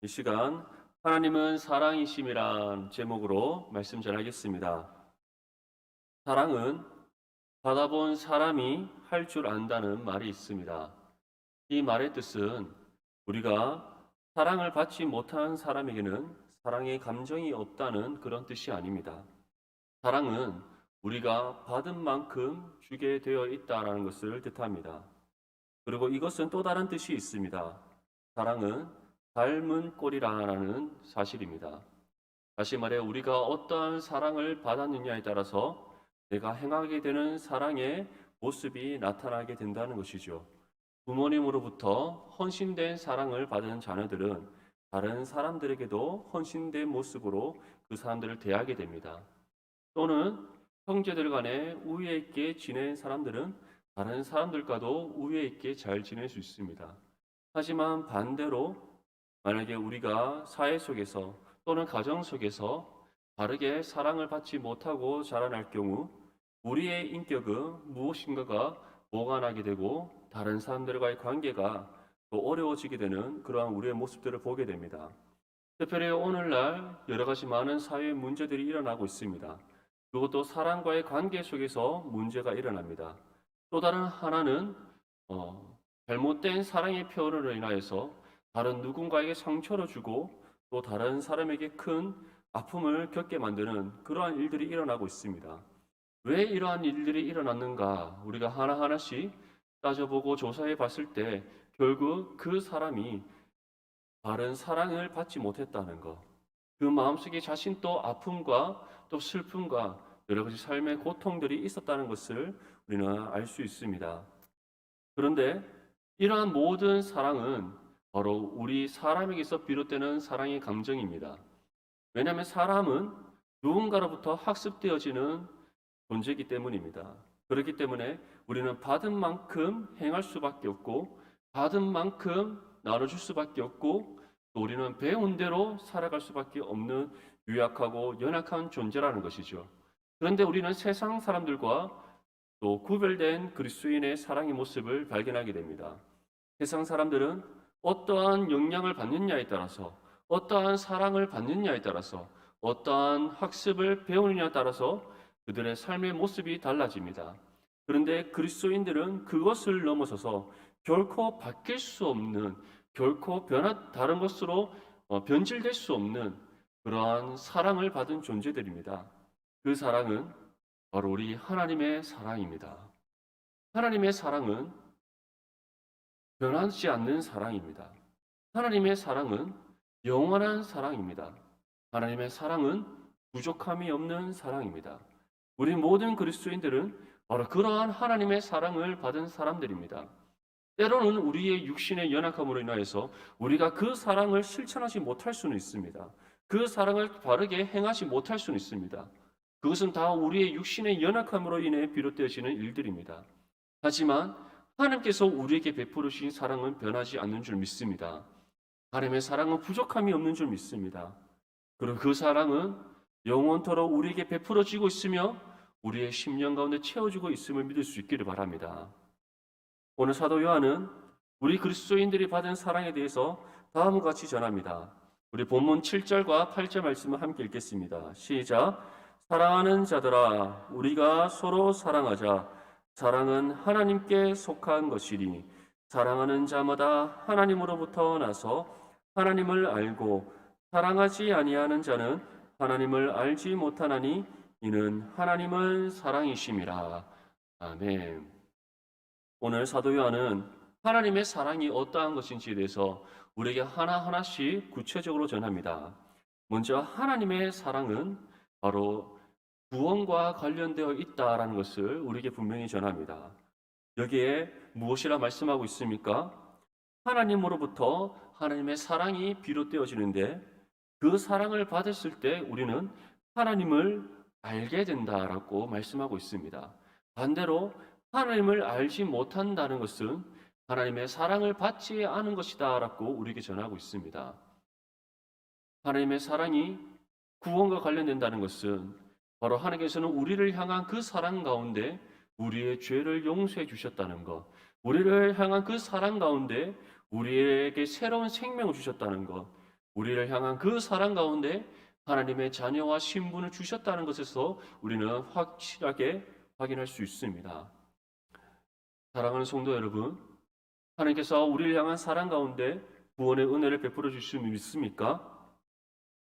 이 시간 하나님은 사랑이심이란 제목으로 말씀 전하겠습니다. 사랑은 받아본 사람이 할 줄 안다는 말이 있습니다. 이 말의 뜻은 우리가 사랑을 받지 못한 사람에게는 사랑의 감정이 없다는 그런 뜻이 아닙니다. 사랑은 우리가 받은 만큼 주게 되어 있다는 것을 뜻합니다. 그리고 이것은 또 다른 뜻이 있습니다. 사랑은 닮은 꼴이라는 사실입니다. 다시 말해 우리가 어떠한 사랑을 받았느냐에 따라서 내가 행하게 되는 사랑의 모습이 나타나게 된다는 것이죠. 부모님으로부터 헌신된 사랑을 받은 자녀들은 다른 사람들에게도 헌신된 모습으로 그 사람들을 대하게 됩니다. 또는 형제들 간에 우애 있게 지낸 사람들은 다른 사람들과도 우애 있게 잘 지낼 수 있습니다. 하지만 반대로 만약에 우리가 사회 속에서 또는 가정 속에서 바르게 사랑을 받지 못하고 자라날 경우 우리의 인격은 무엇인가가 모호하게 되고 다른 사람들과의 관계가 더 어려워지게 되는 그러한 우리의 모습들을 보게 됩니다. 특별히 오늘날 여러 가지 많은 사회 문제들이 일어나고 있습니다. 그것도 사랑과의 관계 속에서 문제가 일어납니다. 또 다른 하나는 잘못된 사랑의 표현으로 인하여서 다른 누군가에게 상처를 주고 또 다른 사람에게 큰 아픔을 겪게 만드는 그러한 일들이 일어나고 있습니다. 왜 이러한 일들이 일어났는가 우리가 하나하나씩 따져보고 조사해 봤을 때 결국 그 사람이 바른 사랑을 받지 못했다는 것, 그 마음속에 자신 또 아픔과 또 슬픔과 여러 가지 삶의 고통들이 있었다는 것을 우리는 알 수 있습니다. 그런데 이러한 모든 사랑은 바로 우리 사람에게서 비롯되는 사랑의 감정입니다. 왜냐하면 사람은 누군가로부터 학습되어지는 존재이기 때문입니다. 그렇기 때문에 우리는 받은 만큼 행할 수밖에 없고 받은 만큼 나눠줄 수밖에 없고 또 우리는 배운 대로 살아갈 수밖에 없는 유약하고 연약한 존재라는 것이죠. 그런데 우리는 세상 사람들과 또 구별된 그리스도인의 사랑의 모습을 발견하게 됩니다. 세상 사람들은 어떠한 영향을 받느냐에 따라서 어떠한 사랑을 받느냐에 따라서 어떠한 학습을 배우느냐에 따라서 그들의 삶의 모습이 달라집니다. 그런데 그리스도인들은 그것을 넘어서서 결코 바뀔 수 없는 결코 다른 것으로 변질될 수 없는 그러한 사랑을 받은 존재들입니다. 그 사랑은 바로 우리 하나님의 사랑입니다. 하나님의 사랑은 변하지 않는 사랑입니다. 하나님의 사랑은 영원한 사랑입니다. 하나님의 사랑은 부족함이 없는 사랑입니다. 우리 모든 그리스도인들은 바로 그러한 하나님의 사랑을 받은 사람들입니다. 때로는 우리의 육신의 연약함으로 인하여서 우리가 그 사랑을 실천하지 못할 수는 있습니다. 그 사랑을 바르게 행하지 못할 수는 있습니다. 그것은 다 우리의 육신의 연약함으로 인해 비롯되어지는 일들입니다. 하지만 하나님께서 우리에게 베풀으신 사랑은 변하지 않는 줄 믿습니다. 하나님의 사랑은 부족함이 없는 줄 믿습니다. 그리고 그 사랑은 영원토록 우리에게 베풀어지고 있으며 우리의 심령 가운데 채워지고 있음을 믿을 수 있기를 바랍니다. 오늘 사도 요한은 우리 그리스도인들이 받은 사랑에 대해서 다음과 같이 전합니다. 우리 본문 7절과 8절 말씀을 함께 읽겠습니다. 시작. 사랑하는 자들아 우리가 서로 사랑하자. 사랑은 하나님께 속한 것이니 사랑하는 자마다 하나님으로부터 나서 하나님을 알고 사랑하지 아니하는 자는 하나님을 알지 못하나니 이는 하나님은 사랑이심이라. 아멘. 오늘 사도 요한은 하나님의 사랑이 어떠한 것인지에 대해서 우리에게 하나하나씩 구체적으로 전합니다. 먼저 하나님의 사랑은 바로 구원과 관련되어 있다라는 것을 우리에게 분명히 전합니다. 여기에 무엇이라 말씀하고 있습니까? 하나님으로부터 하나님의 사랑이 비롯되어지는데 그 사랑을 받았을 때 우리는 하나님을 알게 된다라고 말씀하고 있습니다. 반대로 하나님을 알지 못한다는 것은 하나님의 사랑을 받지 않은 것이다라고 우리에게 전하고 있습니다. 하나님의 사랑이 구원과 관련된다는 것은 바로 하나님께서는 우리를 향한 그 사랑 가운데 우리의 죄를 용서해 주셨다는 것, 우리를 향한 그 사랑 가운데 우리에게 새로운 생명을 주셨다는 것, 우리를 향한 그 사랑 가운데 하나님의 자녀와 신분을 주셨다는 것에서 우리는 확실하게 확인할 수 있습니다. 사랑하는 성도 여러분, 하나님께서 우리를 향한 사랑 가운데 구원의 은혜를 베풀어 주심을 믿습니까?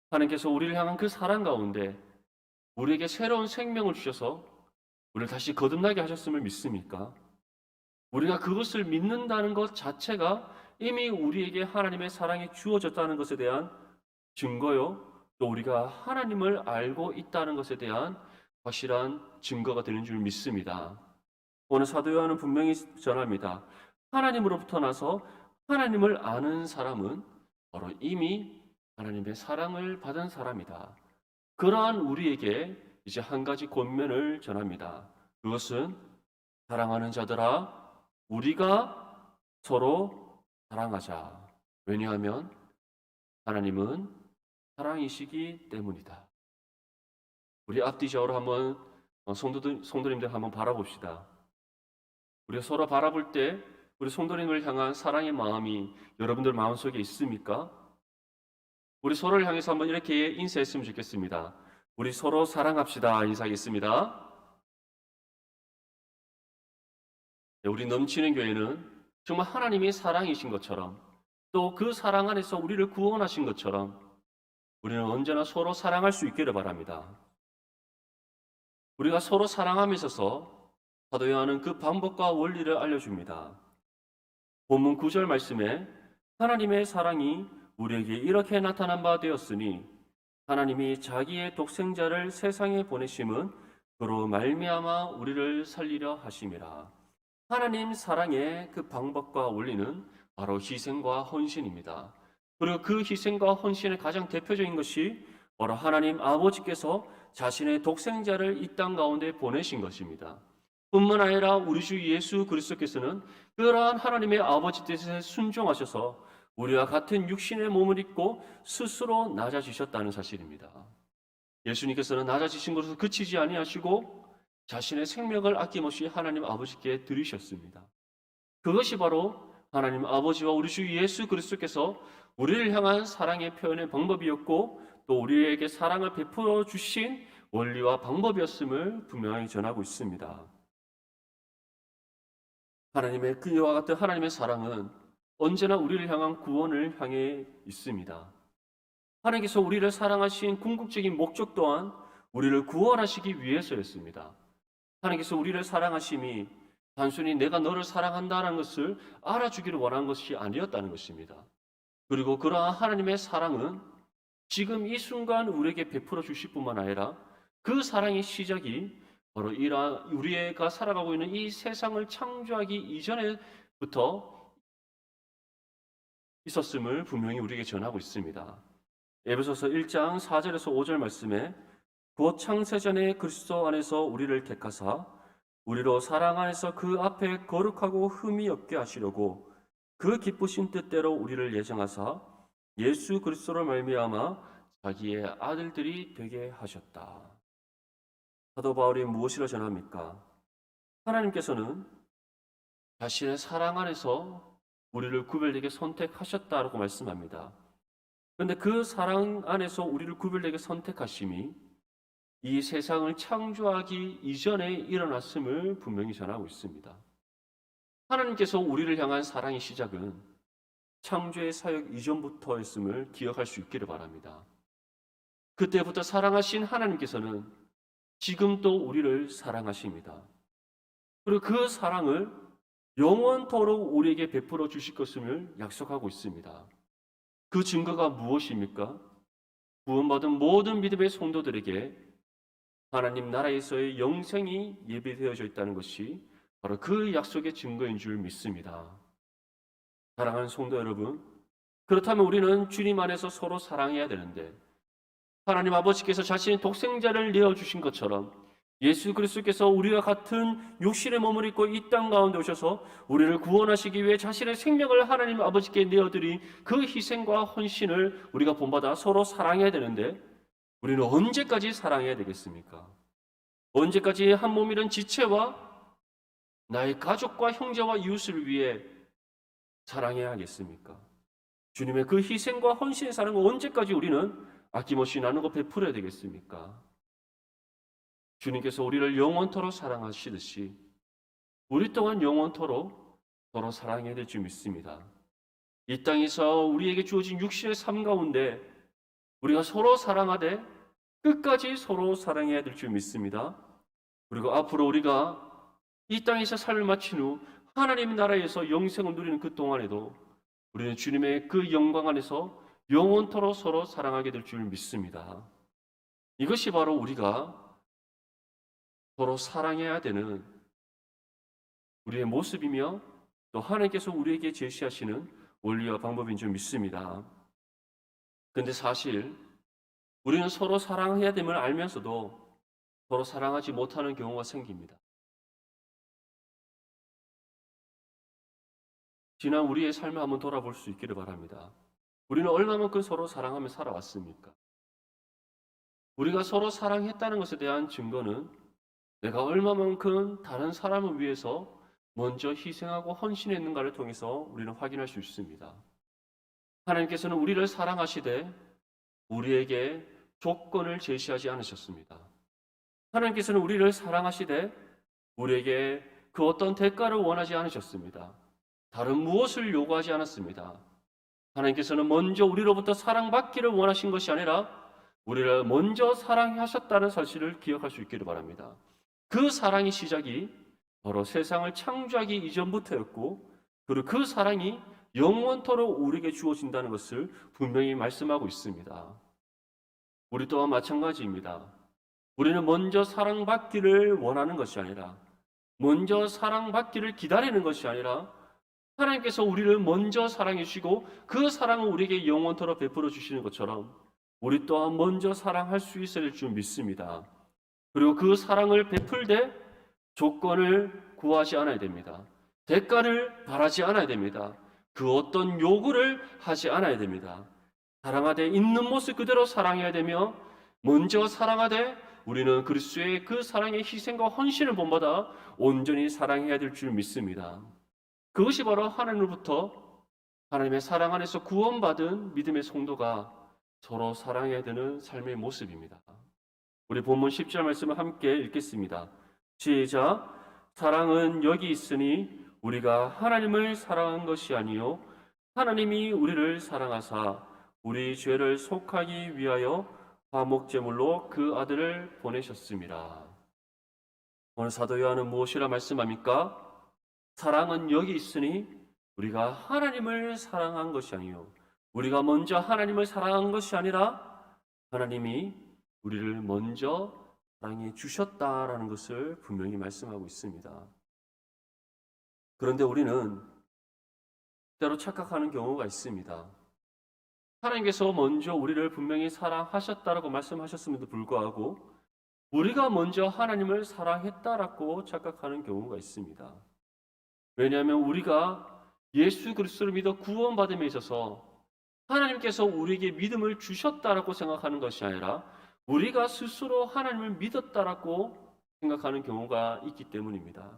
하나님께서 우리를 향한 그 사랑 가운데 우리에게 새로운 생명을 주셔서 우리를 다시 거듭나게 하셨음을 믿습니까? 우리가 그것을 믿는다는 것 자체가 이미 우리에게 하나님의 사랑이 주어졌다는 것에 대한 증거요, 또 우리가 하나님을 알고 있다는 것에 대한 확실한 증거가 되는 줄 믿습니다. 오늘 사도 요한은 분명히 전합니다. 하나님으로부터 나서 하나님을 아는 사람은 바로 이미 하나님의 사랑을 받은 사람이다. 그러한 우리에게 이제 한 가지 권면을 전합니다. 그것은 사랑하는 자들아, 우리가 서로 사랑하자. 왜냐하면 하나님은 사랑이시기 때문이다. 우리 앞뒤적으로 한번 성도님들 한번 바라봅시다. 우리가 서로 바라볼 때 우리 성도님을 향한 사랑의 마음이 여러분들 마음속에 있습니까? 우리 서로를 향해서 한번 이렇게 인사했으면 좋겠습니다. 우리 서로 사랑합시다. 인사하겠습니다. 우리 넘치는 교회는 정말 하나님이 사랑이신 것처럼 또 그 사랑 안에서 우리를 구원하신 것처럼 우리는 언제나 서로 사랑할 수 있기를 바랍니다. 우리가 서로 사랑함에 있어서 사도 요한은 그 방법과 원리를 알려줍니다. 본문 9절 말씀에 하나님의 사랑이 우리에게 이렇게 나타난 바 되었으니 하나님이 자기의 독생자를 세상에 보내심은 그로 말미암아 우리를 살리려 하심이라. 하나님 사랑의 그 방법과 원리는 바로 희생과 헌신입니다. 그리고 그 희생과 헌신의 가장 대표적인 것이 바로 하나님 아버지께서 자신의 독생자를 이 땅 가운데 보내신 것입니다. 뿐만 아니라 우리 주 예수 그리스도께서는 그러한 하나님의 아버지 뜻에 순종하셔서 우리와 같은 육신의 몸을 입고 스스로 낮아지셨다는 사실입니다. 예수님께서는 낮아지신 것으로 그치지 아니하시고 자신의 생명을 아낌없이 하나님 아버지께 드리셨습니다. 그것이 바로 하나님 아버지와 우리 주 예수 그리스도께서 우리를 향한 사랑의 표현의 방법이었고 또 우리에게 사랑을 베풀어 주신 원리와 방법이었음을 분명히 전하고 있습니다. 하나님의 그와 같은 하나님의 사랑은 언제나 우리를 향한 구원을 향해 있습니다. 하나님께서 우리를 사랑하신 궁극적인 목적 또한 우리를 구원하시기 위해서였습니다. 하나님께서 우리를 사랑하심이 단순히 내가 너를 사랑한다는 것을 알아주기를 원한 것이 아니었다는 것입니다. 그리고 그러한 하나님의 사랑은 지금 이 순간 우리에게 베풀어 주실 뿐만 아니라 그 사랑의 시작이 바로 우리가 살아가고 있는 이 세상을 창조하기 이전에부터 있었음을 분명히 우리에게 전하고 있습니다. 에베소서 1장 4절에서 5절 말씀에 곧 창세전에 그리스도 안에서 우리를 택하사 우리로 사랑 안에서 그 앞에 거룩하고 흠이 없게 하시려고 그 기쁘신 뜻대로 우리를 예정하사 예수 그리스도로 말미암아 자기의 아들들이 되게 하셨다. 사도 바울이 무엇이라 전합니까? 하나님께서는 자신의 사랑 안에서 우리를 구별되게 선택하셨다라고 말씀합니다. 그런데 그 사랑 안에서 우리를 구별되게 선택하심이 이 세상을 창조하기 이전에 일어났음을 분명히 전하고 있습니다. 하나님께서 우리를 향한 사랑의 시작은 창조의 사역 이전부터였음을 기억할 수 있기를 바랍니다. 그때부터 사랑하신 하나님께서는 지금도 우리를 사랑하십니다. 그리고 그 사랑을 영원토록 우리에게 베풀어 주실 것임을 약속하고 있습니다. 그 증거가 무엇입니까? 구원받은 모든 믿음의 성도들에게 하나님 나라에서의 영생이 예비되어져 있다는 것이 바로 그 약속의 증거인 줄 믿습니다. 사랑하는 성도 여러분, 그렇다면 우리는 주님 안에서 서로 사랑해야 되는데 하나님 아버지께서 자신의 독생자를 내어주신 것처럼 예수 그리스도께서 우리와 같은 육신의 몸을 입고 이 땅 가운데 오셔서 우리를 구원하시기 위해 자신의 생명을 하나님 아버지께 내어드린 그 희생과 헌신을 우리가 본받아 서로 사랑해야 되는데 우리는 언제까지 사랑해야 되겠습니까? 언제까지 한 몸이란 지체와 나의 가족과 형제와 이웃을 위해 사랑해야 하겠습니까? 주님의 그 희생과 헌신의 사랑을 언제까지 우리는 아낌없이 나누고 베풀어야 되겠습니까? 주님께서 우리를 영원토록 사랑하시듯이 우리 또한 영원토록 서로 사랑해야 될 줄 믿습니다. 이 땅에서 우리에게 주어진 육신의 삶 가운데 우리가 서로 사랑하되 끝까지 서로 사랑해야 될 줄 믿습니다. 그리고 앞으로 우리가 이 땅에서 삶을 마친 후 하나님의 나라에서 영생을 누리는 그 동안에도 우리는 주님의 그 영광 안에서 영원토록 서로 사랑하게 될 줄 믿습니다. 이것이 바로 우리가 서로 사랑해야 되는 우리의 모습이며 또 하나님께서 우리에게 제시하시는 원리와 방법인 줄 믿습니다. 그런데 사실 우리는 서로 사랑해야 됨을 알면서도 서로 사랑하지 못하는 경우가 생깁니다. 지난 우리의 삶을 한번 돌아볼 수 있기를 바랍니다. 우리는 얼마만큼 서로 사랑하며 살아왔습니까? 우리가 서로 사랑했다는 것에 대한 증거는 내가 얼마만큼 다른 사람을 위해서 먼저 희생하고 헌신했는가를 통해서 우리는 확인할 수 있습니다. 하나님께서는 우리를 사랑하시되 우리에게 조건을 제시하지 않으셨습니다. 하나님께서는 우리를 사랑하시되 우리에게 그 어떤 대가를 원하지 않으셨습니다. 다른 무엇을 요구하지 않았습니다. 하나님께서는 먼저 우리로부터 사랑받기를 원하신 것이 아니라 우리를 먼저 사랑하셨다는 사실을 기억할 수 있기를 바랍니다. 그 사랑의 시작이 바로 세상을 창조하기 이전부터였고 그리고 그 사랑이 영원토록 우리에게 주어진다는 것을 분명히 말씀하고 있습니다. 우리 또한 마찬가지입니다. 우리는 먼저 사랑받기를 원하는 것이 아니라 먼저 사랑받기를 기다리는 것이 아니라 하나님께서 우리를 먼저 사랑해 주시고 그 사랑을 우리에게 영원토록 베풀어 주시는 것처럼 우리 또한 먼저 사랑할 수 있어야 될 줄 믿습니다. 그리고 그 사랑을 베풀되 조건을 구하지 않아야 됩니다. 대가를 바라지 않아야 됩니다. 그 어떤 요구를 하지 않아야 됩니다. 사랑하되 있는 모습 그대로 사랑해야 되며 먼저 사랑하되 우리는 그리스도의 그 사랑의 희생과 헌신을 본받아 온전히 사랑해야 될 줄 믿습니다. 그것이 바로 하나님으로부터 하나님의 사랑 안에서 구원받은 믿음의 성도가 서로 사랑해야 되는 삶의 모습입니다. 우리 본문 10절 말씀을 함께 읽겠습니다. 시작. 사랑은 여기 있으니 우리가 하나님을 사랑한 것이 아니요 하나님이 우리를 사랑하사 우리 죄를 속하기 위하여 화목제물로 그 아들을 보내셨습니다. 오늘 사도 요한은 무엇이라 말씀합니까? 사랑은 여기 있으니 우리가 하나님을 사랑한 것이 아니요 우리가 먼저 하나님을 사랑한 것이 아니라 하나님이 우리를 먼저 사랑해 주셨다라는 것을 분명히 말씀하고 있습니다. 그런데 우리는 때로 착각하는 경우가 있습니다. 하나님께서 먼저 우리를 분명히 사랑하셨다라고 말씀하셨음에도 불구하고 우리가 먼저 하나님을 사랑했다라고 착각하는 경우가 있습니다. 왜냐하면 우리가 예수 그리스도를 믿어 구원받음에 있어서 하나님께서 우리에게 믿음을 주셨다라고 생각하는 것이 아니라 우리가 스스로 하나님을 믿었다라고 생각하는 경우가 있기 때문입니다.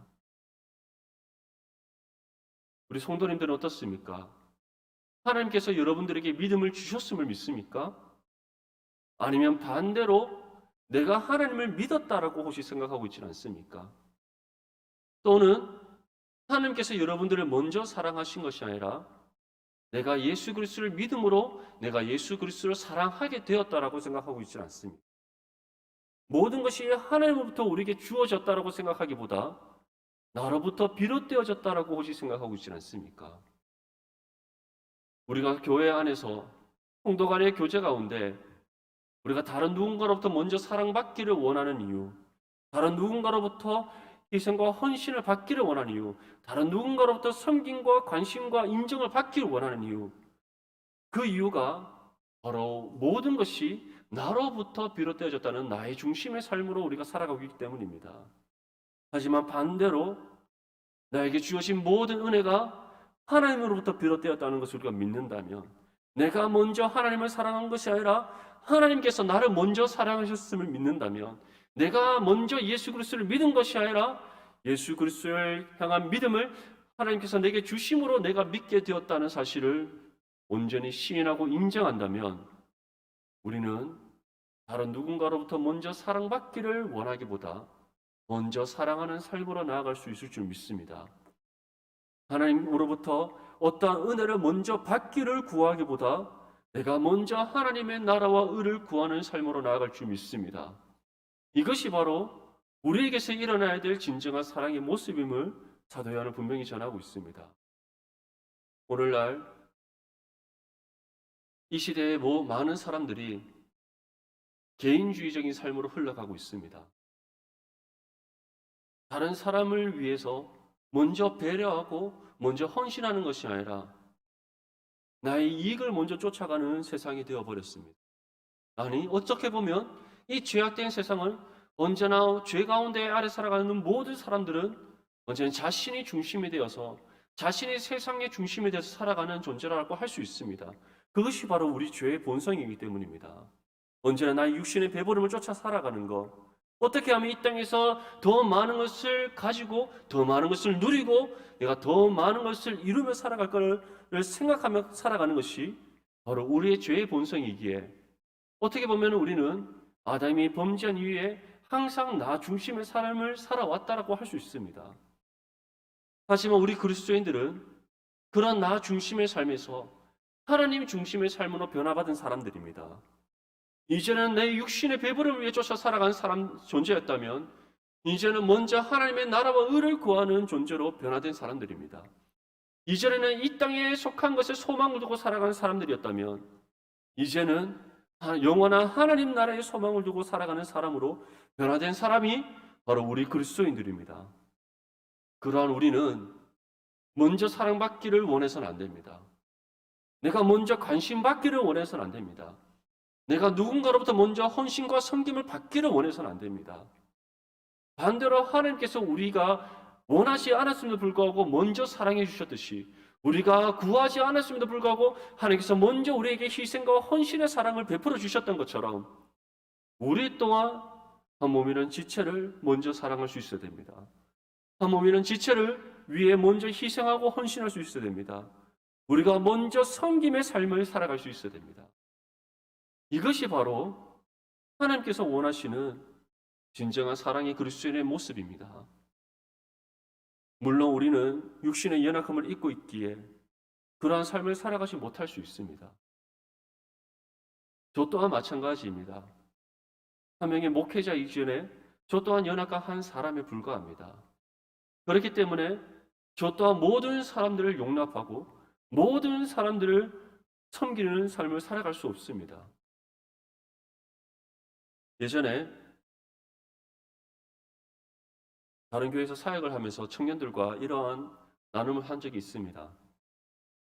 우리 성도님들은 어떻습니까? 하나님께서 여러분들에게 믿음을 주셨음을 믿습니까? 아니면 반대로 내가 하나님을 믿었다라고 혹시 생각하고 있지는 않습니까? 또는 하나님께서 여러분들을 먼저 사랑하신 것이 아니라 내가 예수 그리스도를 믿음으로 내가 예수 그리스도를 사랑하게 되었다라고 생각하고 있지는 않습니다. 모든 것이 하나님으로부터 우리에게 주어졌다라고 생각하기보다 나로부터 비롯되어졌다라고 혹시 생각하고 있지는 않습니까? 우리가 교회 안에서 성도 간의 교제 가운데 우리가 다른 누군가로부터 먼저 사랑받기를 원하는 이유, 다른 누군가로부터 희생과 헌신을 받기를 원하는 이유, 다른 누군가로부터 섬김과 관심과 인정을 받기를 원하는 이유, 그 이유가 바로 모든 것이 나로부터 비롯되어졌다는 나의 중심의 삶으로 우리가 살아가고 있기 때문입니다. 하지만 반대로 나에게 주어진 모든 은혜가 하나님으로부터 비롯되었다는 것을 우리가 믿는다면 내가 먼저 하나님을 사랑한 것이 아니라 하나님께서 나를 먼저 사랑하셨음을 믿는다면 내가 먼저 예수 그리스도를 믿은 것이 아니라 예수 그리스도를 향한 믿음을 하나님께서 내게 주심으로 내가 믿게 되었다는 사실을 온전히 시인하고 인정한다면 우리는 다른 누군가로부터 먼저 사랑받기를 원하기보다 먼저 사랑하는 삶으로 나아갈 수 있을 줄 믿습니다. 하나님으로부터 어떠한 은혜를 먼저 받기를 구하기보다 내가 먼저 하나님의 나라와 의를 구하는 삶으로 나아갈 줄 믿습니다. 이것이 바로 우리에게서 일어나야 될 진정한 사랑의 모습임을 사도 요한은 분명히 전하고 있습니다. 오늘날 이 시대에 많은 사람들이 개인주의적인 삶으로 흘러가고 있습니다. 다른 사람을 위해서 먼저 배려하고 먼저 헌신하는 것이 아니라 나의 이익을 먼저 쫓아가는 세상이 되어버렸습니다. 아니, 어떻게 보면 이 죄악된 세상을 언제나 죄 가운데 아래 살아가는 모든 사람들은 언제나 자신이 중심이 되어서 자신이 세상의 중심이 되어서 살아가는 존재라고 할 수 있습니다. 그것이 바로 우리 죄의 본성이기 때문입니다. 언제나 나의 육신의 배부름을 쫓아 살아가는 것, 어떻게 하면 이 땅에서 더 많은 것을 가지고 더 많은 것을 누리고 내가 더 많은 것을 이루며 살아갈 것을 생각하며 살아가는 것이 바로 우리의 죄의 본성이기에 어떻게 보면 우리는 아담이 범죄한 이후에 항상 나 중심의 삶을 살아왔다라고 할 수 있습니다. 하지만 우리 그리스도인들은 그런 나 중심의 삶에서 하나님 중심의 삶으로 변화받은 사람들입니다. 이제는 내 육신의 배부름을 위해 쫓아 살아간 존재였다면 이제는 먼저 하나님의 나라와 의를 구하는 존재로 변화된 사람들입니다. 이전에는 이 땅에 속한 것에 소망을 두고 살아가는 사람들이었다면 이제는 영원한 하나님 나라의 소망을 두고 살아가는 사람으로 변화된 사람이 바로 우리 그리스도인들입니다. 그러한 우리는 먼저 사랑받기를 원해서는 안 됩니다. 내가 먼저 관심받기를 원해서는 안 됩니다. 내가 누군가로부터 먼저 헌신과 섬김을 받기를 원해서는 안 됩니다. 반대로 하나님께서 우리가 원하지 않았음에도 불구하고 먼저 사랑해 주셨듯이 우리가 구하지 않았음에도 불구하고 하나님께서 먼저 우리에게 희생과 헌신의 사랑을 베풀어 주셨던 것처럼 우리 또한 한 몸이는 지체를 먼저 사랑할 수 있어야 됩니다. 한 몸이는 지체를 위해 먼저 희생하고 헌신할 수 있어야 됩니다. 우리가 먼저 섬김의 삶을 살아갈 수 있어야 됩니다. 이것이 바로 하나님께서 원하시는 진정한 사랑의 그리스도인의 모습입니다. 물론 우리는 육신의 연약함을 잊고 있기에 그러한 삶을 살아가지 못할 수 있습니다. 저 또한 마찬가지입니다. 한 명의 목회자 이전에 저 또한 연약한 한 사람에 불과합니다. 그렇기 때문에 저 또한 모든 사람들을 용납하고 모든 사람들을 섬기는 삶을 살아갈 수 없습니다. 예전에 다른 교회에서 사역을 하면서 청년들과 이러한 나눔을 한 적이 있습니다.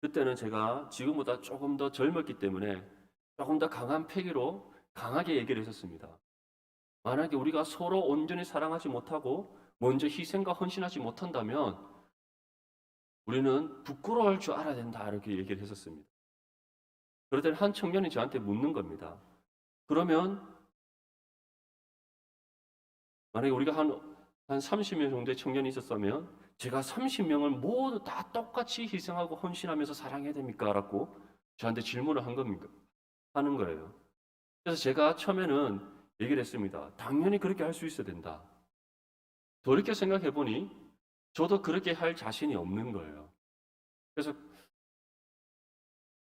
그때는 제가 지금보다 조금 더 젊었기 때문에 조금 더 강한 패기로 강하게 얘기를 했었습니다. 만약에 우리가 서로 온전히 사랑하지 못하고 먼저 희생과 헌신하지 못한다면 우리는 부끄러워할 줄 알아야 된다 이렇게 얘기를 했었습니다. 그럴 때는 한 청년이 저한테 묻는 겁니다. 그러면 만약에 우리가 한 30명 정도의 청년이 있었다면 제가 30명을 모두 다 똑같이 희생하고 헌신하면서 사랑해야 됩니까? 라고 저한테 질문을 하는 거예요. 그래서 제가 처음에는 얘기를 했습니다. 당연히 그렇게 할 수 있어야 된다. 돌이켜 생각해 보니 저도 그렇게 할 자신이 없는 거예요. 그래서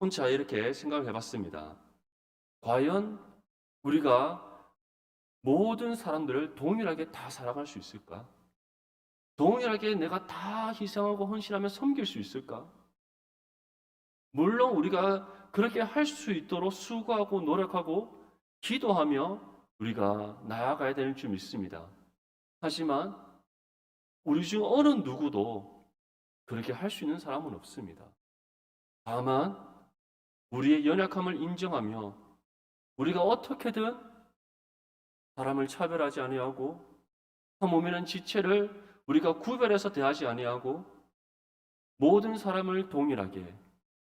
혼자 이렇게 생각을 해봤습니다. 과연 우리가 모든 사람들을 동일하게 다 사랑할 수 있을까? 동일하게 내가 다 희생하고 헌신하며 섬길 수 있을까? 물론 우리가 그렇게 할 수 있도록 수고하고 노력하고 기도하며 우리가 나아가야 될 줄 믿습니다. 하지만 우리 중 어느 누구도 그렇게 할 수 있는 사람은 없습니다. 다만 우리의 연약함을 인정하며 우리가 어떻게든 사람을 차별하지 아니하고 한 몸이라는 지체를 우리가 구별해서 대하지 아니하고 모든 사람을 동일하게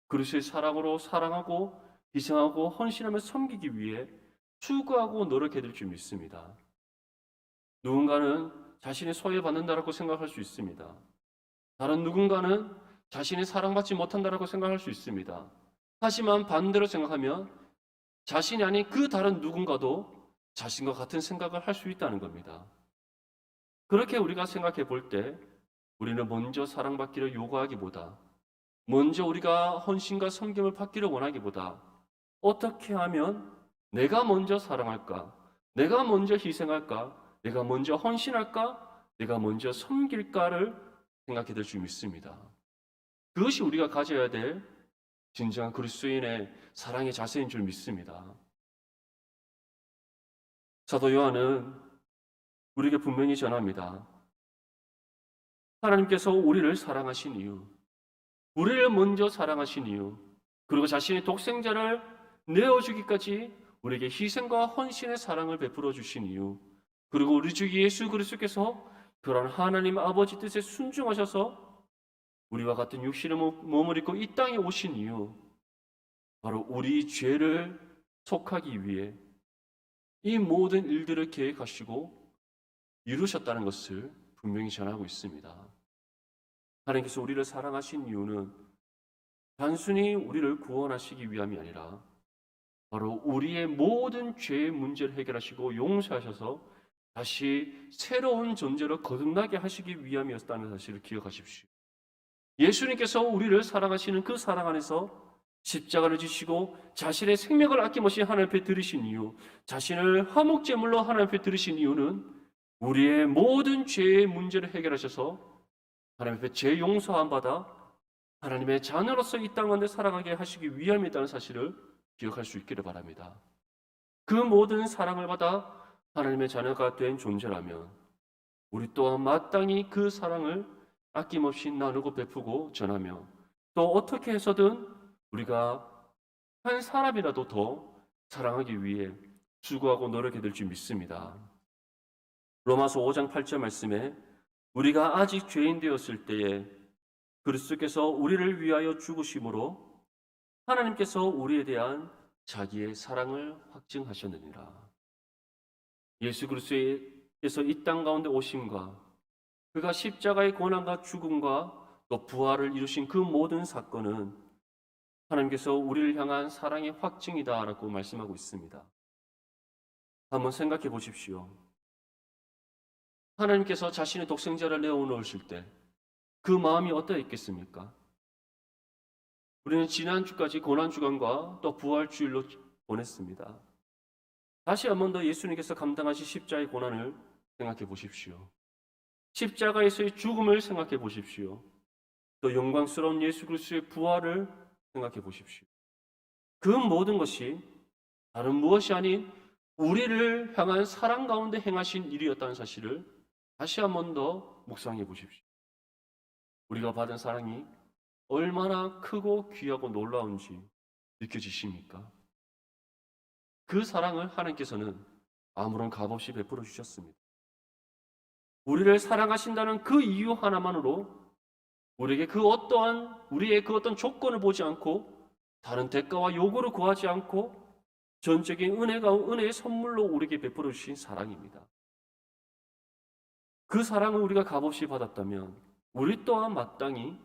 그리스도의 사랑으로 사랑하고 희생하고 헌신하며 섬기기 위해 수고하고 노력해야 될 줄 믿습니다. 누군가는 자신이 소외받는다라고 생각할 수 있습니다. 다른 누군가는 자신이 사랑받지 못한다라고 생각할 수 있습니다. 하지만 반대로 생각하면 자신이 아닌 그 다른 누군가도 자신과 같은 생각을 할 수 있다는 겁니다. 그렇게 우리가 생각해 볼 때 우리는 먼저 사랑받기를 요구하기보다, 먼저 우리가 헌신과 섬김을 받기를 원하기보다 어떻게 하면 내가 먼저 사랑할까? 내가 먼저 희생할까? 내가 먼저 헌신할까? 내가 먼저 섬길까를 생각해 될 줄 믿습니다. 그것이 우리가 가져야 될 진정한 그리스도인의 사랑의 자세인 줄 믿습니다. 사도 요한은 우리에게 분명히 전합니다. 하나님께서 우리를 사랑하신 이유, 우리를 먼저 사랑하신 이유, 그리고 자신의 독생자를 내어주기까지 우리에게 희생과 헌신의 사랑을 베풀어 주신 이유, 그리고 우리 주 예수 그리스도께서 그런 하나님 아버지 뜻에 순종하셔서 우리와 같은 육신의 몸을 입고 이 땅에 오신 이유, 바로 우리 죄를 속하기 위해 이 모든 일들을 계획하시고 이루셨다는 것을 분명히 전하고 있습니다. 하나님께서 우리를 사랑하신 이유는 단순히 우리를 구원하시기 위함이 아니라 바로 우리의 모든 죄의 문제를 해결하시고 용서하셔서 다시 새로운 존재로 거듭나게 하시기 위함이었다는 사실을 기억하십시오. 예수님께서 우리를 사랑하시는 그 사랑 안에서 십자가를 지시고 자신의 생명을 아낌없이 하나님 앞에 드리신 이유, 자신을 화목제물로 하나님 앞에 드리신 이유는 우리의 모든 죄의 문제를 해결하셔서 하나님 앞에 죄 용서함 받아 하나님의 자녀로서 이 땅 가운데 살아가게 하시기 위함이라는 사실을 기억할 수 있기를 바랍니다. 그 모든 사랑을 받아 하나님의 자녀가 된 존재라면 우리 또한 마땅히 그 사랑을 아낌없이 나누고 베푸고 전하며 또 어떻게 해서든 우리가 한 사람이라도 더 사랑하기 위해 수고하고 노력해야 될 줄 믿습니다. 로마서 5장 8절 말씀에 우리가 아직 죄인 되었을 때에 그리스도께서 우리를 위하여 죽으심으로 하나님께서 우리에 대한 자기의 사랑을 확증하셨느니라. 예수 그리스도께서 이 땅 가운데 오심과 그가 십자가의 고난과 죽음과 또 부활을 이루신 그 모든 사건은 하나님께서 우리를 향한 사랑의 확증이다라고 말씀하고 있습니다. 한번 생각해 보십시오. 하나님께서 자신의 독생자를 내어놓으실 때 그 마음이 어떠했겠습니까? 우리는 지난주까지 고난주간과 또 부활주일로 보냈습니다. 다시 한 번 더 예수님께서 감당하신 십자가의 고난을 생각해 보십시오. 십자가에서의 죽음을 생각해 보십시오. 또 영광스러운 예수 그리스도의 부활을 생각해 보십시오. 그 모든 것이 다른 무엇이 아닌 우리를 향한 사랑 가운데 행하신 일이었다는 사실을 다시 한 번 더 묵상해 보십시오. 우리가 받은 사랑이 얼마나 크고 귀하고 놀라운지 느껴지십니까? 그 사랑을 하나님께서는 아무런 값없이 베풀어 주셨습니다. 우리를 사랑하신다는 그 이유 하나만으로 우리에게 우리의 그 어떤 조건을 보지 않고 다른 대가와 요구를 구하지 않고 전적인 은혜의 선물로 우리에게 베풀어 주신 사랑입니다. 그 사랑을 우리가 값없이 받았다면 우리 또한 마땅히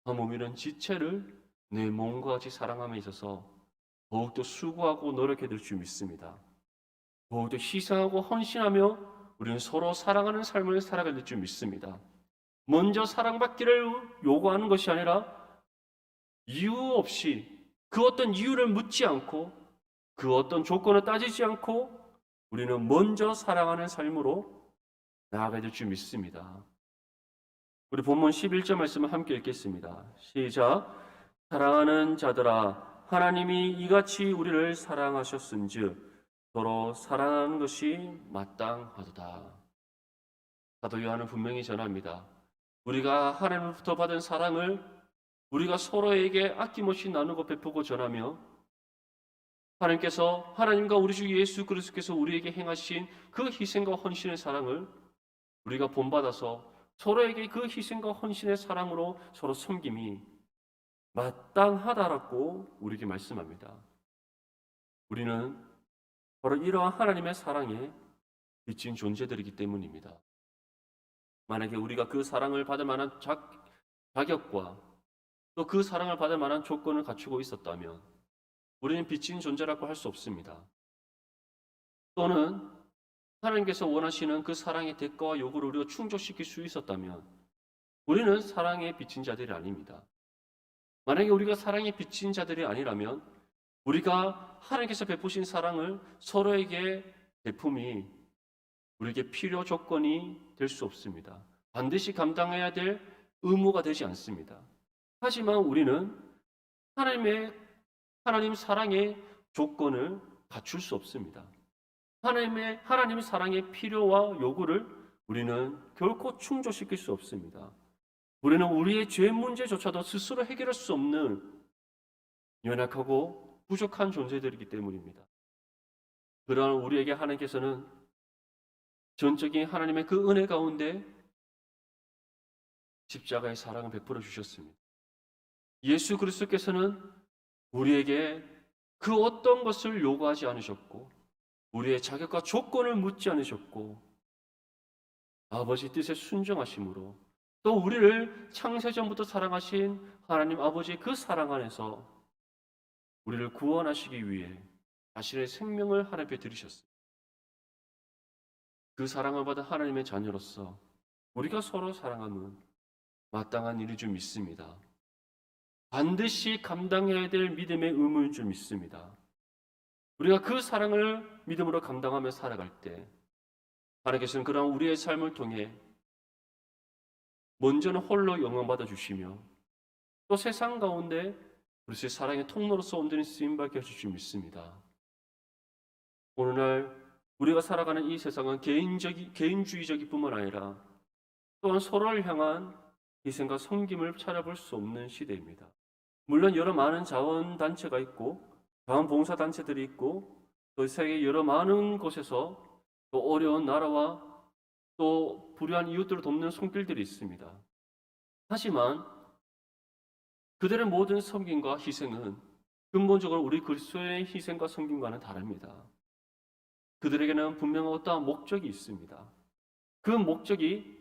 몸이란 지체를 내 몸과 같이 사랑함에 있어서 더욱더 수고하고 노력해야 될 줄 믿습니다. 더욱더 희생하고 헌신하며 우리는 서로 사랑하는 삶을 살아가야 될 줄 믿습니다. 먼저 사랑받기를 요구하는 것이 아니라 이유 없이 그 어떤 이유를 묻지 않고 그 어떤 조건을 따지지 않고 우리는 먼저 사랑하는 삶으로 나아가야 될 줄 믿습니다. 우리 본문 11절 말씀을 함께 읽겠습니다. 시작. 사랑하는 자들아 하나님이 이같이 우리를 사랑하셨은즉 서로 사랑하는 것이 마땅하도다. 사도 요한은 분명히 전합니다. 우리가 하나님으로부터 받은 사랑을 우리가 서로에게 아낌없이 나누고 베푸고 전하며 하나님께서 하나님과 우리 주 예수 그리스도께서 우리에게 행하신 그 희생과 헌신의 사랑을 우리가 본받아서 서로에게 그 희생과 헌신의 사랑으로 서로 섬김이 마땅하다라고 우리에게 말씀합니다. 우리는 바로 이러한 하나님의 사랑에 비친 존재들이기 때문입니다. 만약에 우리가 그 사랑을 받을 만한 자격과 또 그 사랑을 받을 만한 조건을 갖추고 있었다면 우리는 빚진 존재라고 할 수 없습니다. 또는 하나님께서 원하시는 그 사랑의 대가와 요구를 우리가 충족시킬 수 있었다면 우리는 사랑의 빚진 자들이 아닙니다. 만약에 우리가 사랑의 빚진 자들이 아니라면 우리가 하나님께서 베푸신 사랑을 서로에게 베품이 우리에게 필요 조건이 될 수 없습니다. 반드시 감당해야 될 의무가 되지 않습니다. 하지만 우리는 하나님 사랑의 조건을 갖출 수 없습니다. 하나님 사랑의 필요와 요구를 우리는 결코 충족시킬 수 없습니다. 우리는 우리의 죄 문제조차도 스스로 해결할 수 없는 연약하고 부족한 존재들이기 때문입니다. 그러나 우리에게 하나님께서는 전적인 하나님의 그 은혜 가운데 십자가의 사랑을 베풀어 주셨습니다. 예수 그리스도께서는 우리에게 그 어떤 것을 요구하지 않으셨고 우리의 자격과 조건을 묻지 않으셨고 아버지 뜻에 순종하심으로 또 우리를 창세전부터 사랑하신 하나님 아버지의 그 사랑 안에서 우리를 구원하시기 위해 자신의 생명을 하나님께 드리셨습니다. 그 사랑을 받은 하나님의 자녀로서 우리가 서로 사랑함은 마땅한 일인 줄 믿습니다. 반드시 감당해야 될 믿음의 의무인 줄 믿습니다. 우리가 그 사랑을 믿음으로 감당하며 살아갈 때 하나님께서는 그러한 우리의 삶을 통해 먼저는 홀로 영광받아 주시며 또 세상 가운데 그리스도의 사랑의 통로로서 온전히 쓰임받게 해주실 줄 믿습니다. 오늘날 우리가 살아가는 이 세상은 개인주의적일 뿐만 아니라 또한 서로를 향한 희생과 섬김을 찾아볼 수 없는 시대입니다. 물론 여러 많은 자원단체가 있고 자원봉사단체들이 있고 또 세계 여러 많은 곳에서 또 어려운 나라와 또 불우한 이웃들을 돕는 손길들이 있습니다. 하지만 그들의 모든 섬김과 희생은 근본적으로 우리 그리스도의 희생과 섬김과는 다릅니다. 그들에게는 분명 어떠한 목적이 있습니다. 그 목적이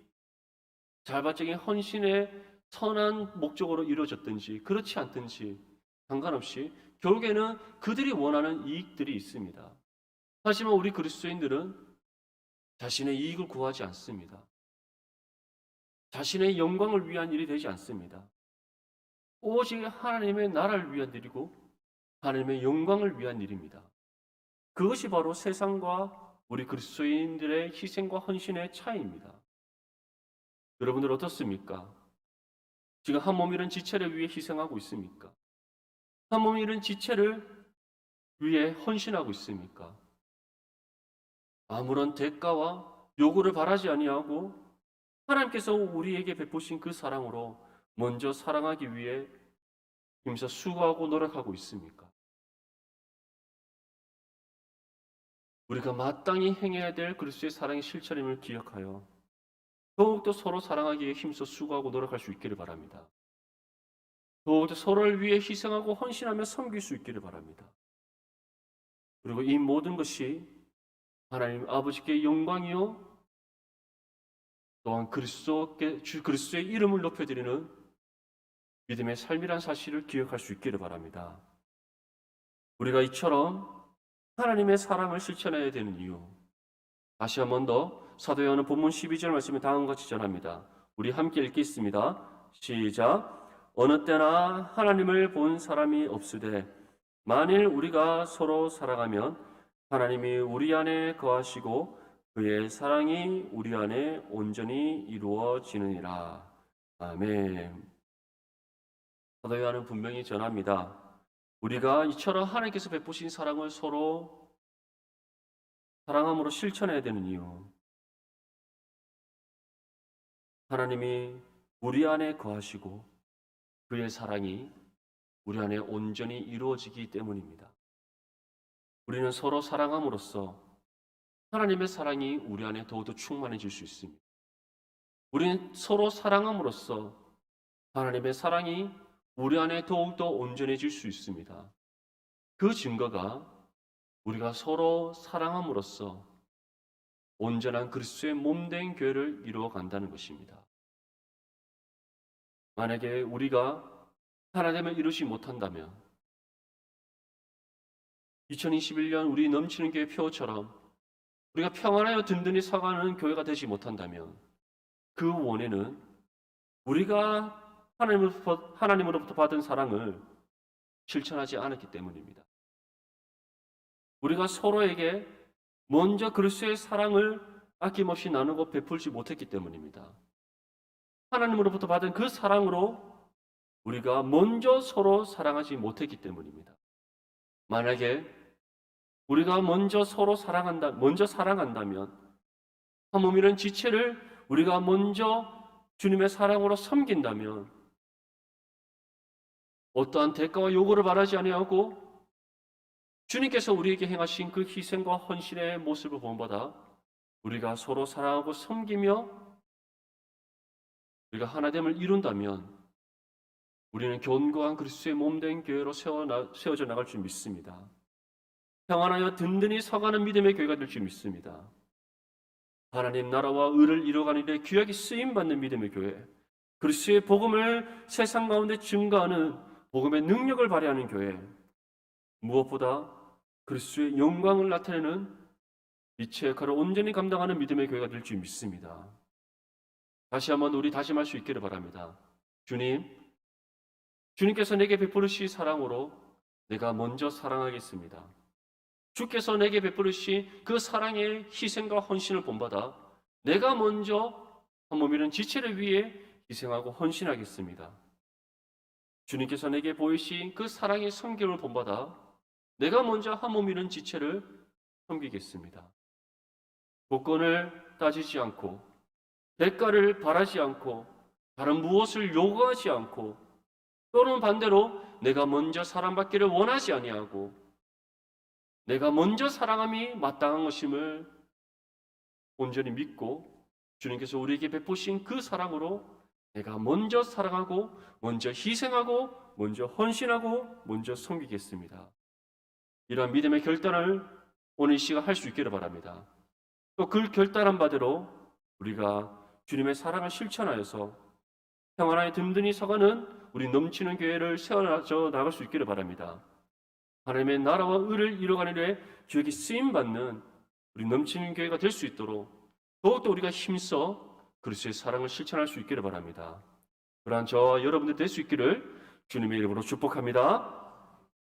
자발적인 헌신의 선한 목적으로 이루어졌든지 그렇지 않든지 상관없이 결국에는 그들이 원하는 이익들이 있습니다. 하지만 우리 그리스도인들은 자신의 이익을 구하지 않습니다. 자신의 영광을 위한 일이 되지 않습니다. 오직 하나님의 나라를 위한 일이고 하나님의 영광을 위한 일입니다. 그것이 바로 세상과 우리 그리스도인들의 희생과 헌신의 차이입니다. 여러분들 어떻습니까? 지금 한 몸 잃은 지체를 위해 희생하고 있습니까? 한 몸 잃은 지체를 위해 헌신하고 있습니까? 아무런 대가와 요구를 바라지 아니하고 하나님께서 우리에게 베푸신 그 사랑으로 먼저 사랑하기 위해 힘써 수고하고 노력하고 있습니까? 우리가 마땅히 행해야 될 그리스도의 사랑의 실천임을 기억하여 더욱더 서로 사랑하기에 힘써 수고하고 노력할 수 있기를 바랍니다. 더욱더 서로를 위해 희생하고 헌신하며 섬길 수 있기를 바랍니다. 그리고 이 모든 것이 하나님 아버지께 영광이요 또한 그리스도의 이름을 높여드리는 믿음의 삶이란 사실을 기억할 수 있기를 바랍니다. 우리가 이처럼 하나님의 사랑을 실천해야 되는 이유, 다시 한 번 더 사도 요한은 본문 12절 말씀에 다음과 같이 전합니다. 우리 함께 읽겠습니다. 시작. 어느 때나 하나님을 본 사람이 없으되 만일 우리가 서로 사랑하면 하나님이 우리 안에 거하시고 그의 사랑이 우리 안에 온전히 이루어지느니라. 아멘. 사도 요한은 분명히 전합니다. 우리가 이처럼 하나님께서 베푸신 사랑을 서로 사랑함으로 실천해야 되는 이유, 하나님이 우리 안에 거하시고 그의 사랑이 우리 안에 온전히 이루어지기 때문입니다. 우리는 서로 사랑함으로써 하나님의 사랑이 우리 안에 더욱더 충만해질 수 있습니다. 우리는 서로 사랑함으로써 하나님의 사랑이 우리 안에 더욱더 온전해질 수 있습니다. 그 증거가 우리가 서로 사랑함으로써 온전한 그리스도의 몸된 교회를 이루어 간다는 것입니다. 만약에 우리가 하나님을 이루지 못한다면 2021년 우리 넘치는 교회 표처럼 우리가 평안하여 든든히 서가는 교회가 되지 못한다면 그 원인은 우리가 하나님으로부터 받은 사랑을 실천하지 않았기 때문입니다. 우리가 서로에게 먼저 그리스도의 사랑을 아낌없이 나누고 베풀지 못했기 때문입니다. 하나님으로부터 받은 그 사랑으로 우리가 먼저 서로 사랑하지 못했기 때문입니다. 만약에 우리가 먼저 사랑한다면 한 몸이라는 지체를 우리가 먼저 주님의 사랑으로 섬긴다면 어떠한 대가와 요구를 바라지 아니하고 주님께서 우리에게 행하신 그 희생과 헌신의 모습을 본받아 우리가 서로 사랑하고 섬기며 우리가 하나됨을 이룬다면 우리는 견고한 그리스도의 몸된 교회로 세워져 나갈 줄 믿습니다. 평안하여 든든히 서가는 믿음의 교회가 될 줄 믿습니다. 하나님 나라와 의를 이루어가는 일에 귀하게 쓰임받는 믿음의 교회, 그리스도의 복음을 세상 가운데 증거하는 복음의 능력을 발휘하는 교회, 무엇보다 그리스도의 영광을 나타내는 이치의 역할을 온전히 감당하는 믿음의 교회가 될 줄 믿습니다. 다시 한번 우리 다짐할 수 있기를 바랍니다. 주님께서 내게 베푸르신 사랑으로 내가 먼저 사랑하겠습니다. 주께서 내게 베푸르신 그 사랑의 희생과 헌신을 본받아 내가 먼저 한 몸이는 지체를 위해 희생하고 헌신하겠습니다. 주님께서 내게 보이신 그 사랑의 성경을 본받아 내가 먼저 한 몸이는 지체를 섬기겠습니다. 조건을 따지지 않고 대가를 바라지 않고 다른 무엇을 요구하지 않고 또는 반대로 내가 먼저 사랑받기를 원하지 아니하고 내가 먼저 사랑함이 마땅한 것임을 온전히 믿고 주님께서 우리에게 베푸신 그 사랑으로 내가 먼저 사랑하고 먼저 희생하고 먼저 헌신하고 먼저 섬기겠습니다. 이러한 믿음의 결단을 오늘 이 시간 할 수 있기를 바랍니다. 또 그 결단한 바대로 우리가 주님의 사랑을 실천하여서 평안하게 든든히 서가는 우리 넘치는 교회를 세워져 나갈 수 있기를 바랍니다. 하나님의 나라와 의를 이루어가는 일에 주에게 쓰임받는 우리 넘치는 교회가 될 수 있도록 더욱더 우리가 힘써 그리스도의 사랑을 실천할 수 있기를 바랍니다. 그러한 저와 여러분들 될 수 있기를 주님의 이름으로 축복합니다.